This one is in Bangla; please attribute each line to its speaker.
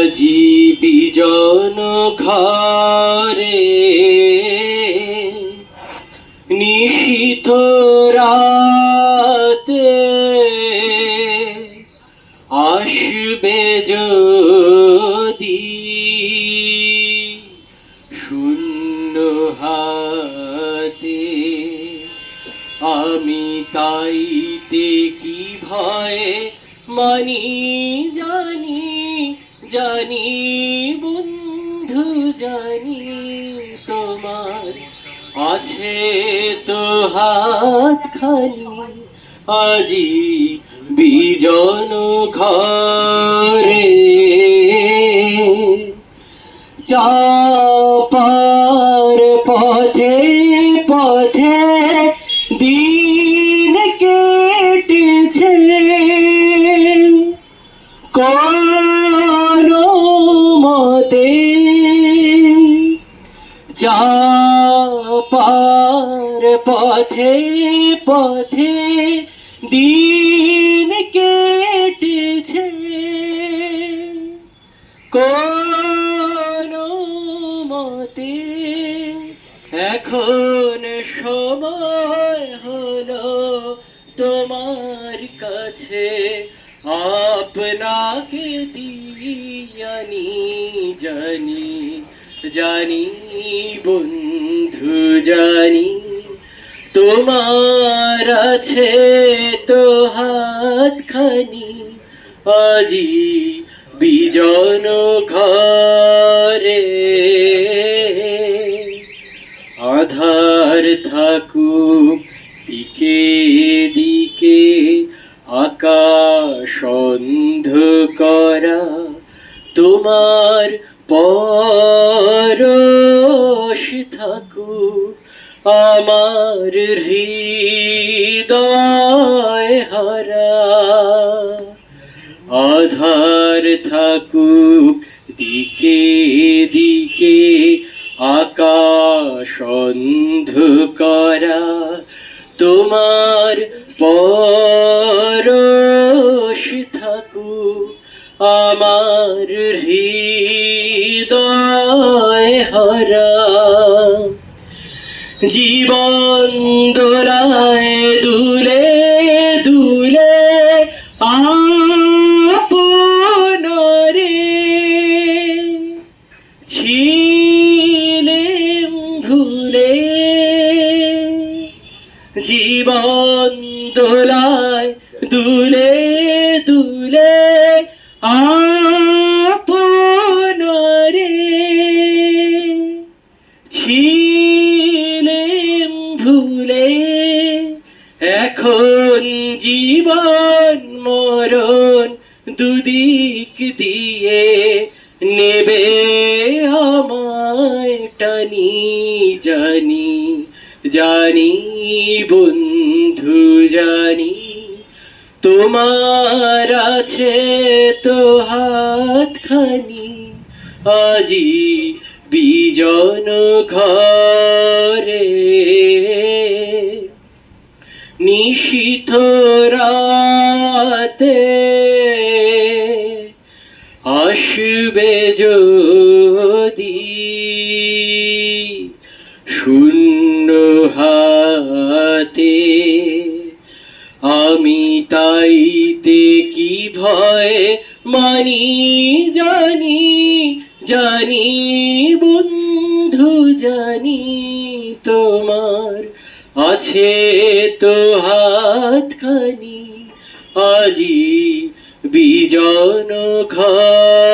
Speaker 1: আজি বিজন ঘরে নিশীথ রাতে আসবে যদি শূন্য হাতে, আমি তাইতে কি ভয়ে মানি জানি জানি বন্ধু জানি, তোমার আছে তো হাতখানি আজি বিজন ঘরে। চাপার পথে পথে দিন কেটেছে, কোনো মতে চাপার পথে পথে দিন কেটেছে, কোনো মতে এখন সময় হলো তোমার কাছে আপনাকে দিয়ানি জানি জানি বন্ধু জানি, তোমার আছে তো হাতখানি আজি বিজন ঘরে। আধার থাকুক দিকে দিকে আকাশ অন্ধকারা, তোমার পরশ থাকুক আমার হৃদয় হারা। আধার থাকুক দিকে দিকে আকাশ অন্ধকারা, তোমার পরশ থাকুক আমার হৃদয় হারা। জীবন দোলায় দুলে দুলে আপনারে ছিলেম ভুলে, জীবন দোলায় দুলে দুলে আপনারে ছিলেম ভুলে, এখন জীবন মরণ দুদিক দিয়ে নেবে আমায় টানি জানি জানি বন্ধু জানি, তোমার আছে তো হাতখানি আজি বিজন ঘরে। নিশীথ রাতে আসবে যদি শূন্য হাতে, আমি তাইতে কি ভয়ে মানি জানি জানি বন্ধু জানি, তোমার আছে তো হাতখানি আজি বিজন ঘরে।